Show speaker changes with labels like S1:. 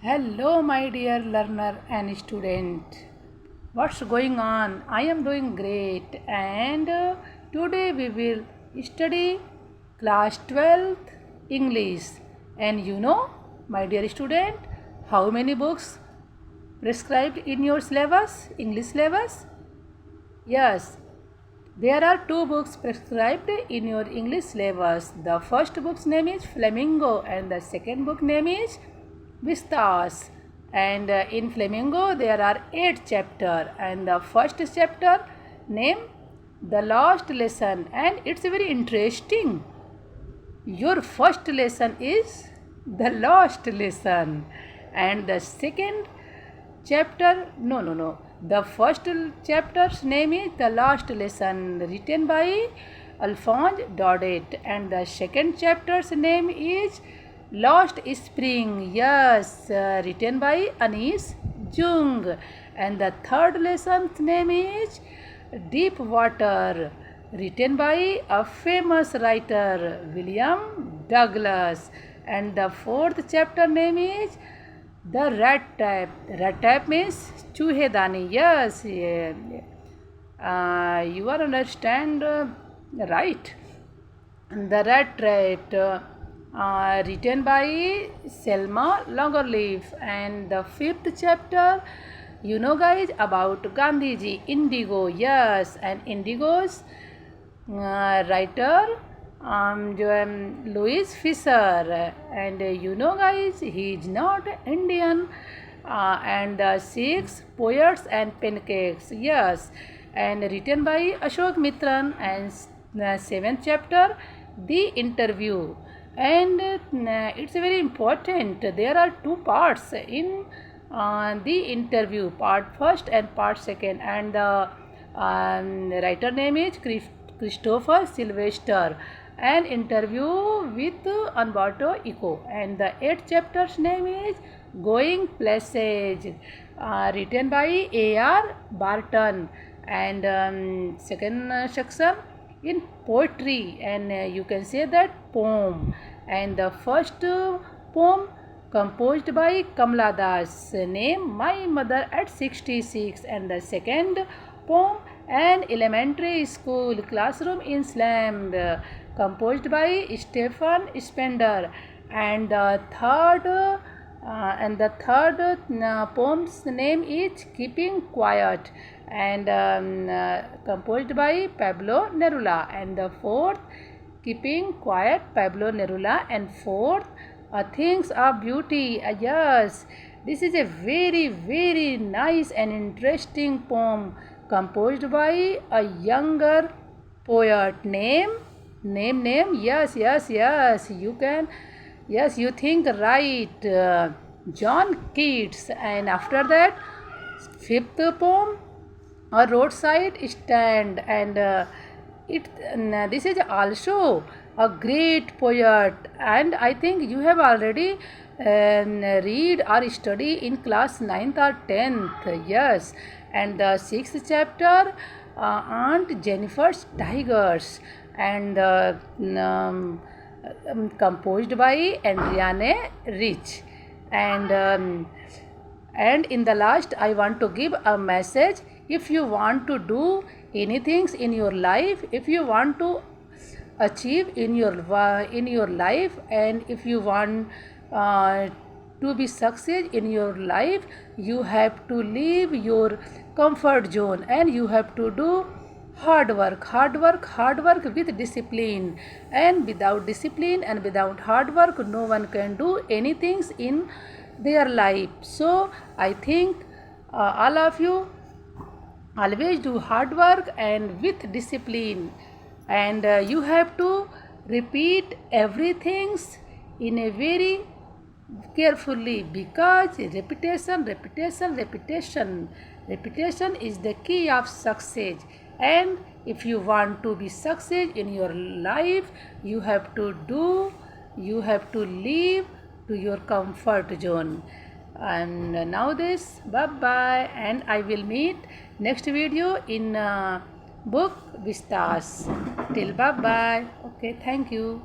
S1: Hello, my dear learner and student. What's going on? I am doing great, and today we will study class 12th English. And my dear student, how many books prescribed in your syllabus, English syllabus? Yes, there are two books prescribed in your English syllabus. The first book's name is Flamingo and the second book name is Vistas. And in Flamingo there are 8 chapters, and the first chapter name The Lost Lesson, and it's very interesting. Your first lesson is The Lost Lesson, and the second chapter the first chapter's name is The Last Lesson, written by Alphonse Daudet, and the second chapter's name is Lost Spring, yes, written by Anis Jung, and the third lesson's name is Deep Water, written by a famous writer William Douglas, and the fourth chapter name is The Rat Trap. Rat Trap means Chuhedani. Yes, you are understand right. The Rat Trap, written by Selma Lagerlöf, and the fifth chapter, guys, about Gandhiji, Indigo. Yes, and Indigo's writer Louis Fisher, and guys, he is not Indian, and the six poets and pancakes, yes, and written by Ashok Mitran, and seventh chapter, The Interview, and it's very important. There are two parts in The Interview, part first and part second, and the writer name is Christopher Sylvester, an interview with Umberto Eco, and the 8th chapter's name is Going Places, written by A.R. Barton, and second section in poetry, and you can say that poem, and the first poem composed by Kamala Das, name My Mother at 66, and the second poem An Elementary School Classroom in Slam, composed by Stephen Spender, and the third poem's name is Keeping Quiet, and composed by Pablo Neruda, and the fourth Keeping Quiet, Pablo Neruda, and fourth Things of Beauty. Yes, this is a very nice and interesting poem composed by a younger poet. Name, yes, you can, yes, you think right, John Keats. And after that, fifth poem, A Roadside Stand, and this is also a great poet, and I think you have already read or study in class 9th or 10th, yes. And the sixth chapter, Aunt Jennifer's Tigers, and composed by Adrienne Rich, and in the last I want to give a message. If you want to do anything in your life, if you want to achieve in your life, and if you want to be success in your life, you have to leave your comfort zone, and you have to do hard work with discipline, and without discipline and without hard work no one can do anything in their life. So I think all of you always do hard work and with discipline, and you have to repeat everything in a very carefully, because repetition is the key of success. And if you want to be success in your life, you have to leave to your comfort zone. And now this, bye bye, and I will meet next video in book Vistas. Till bye bye. Okay, thank you.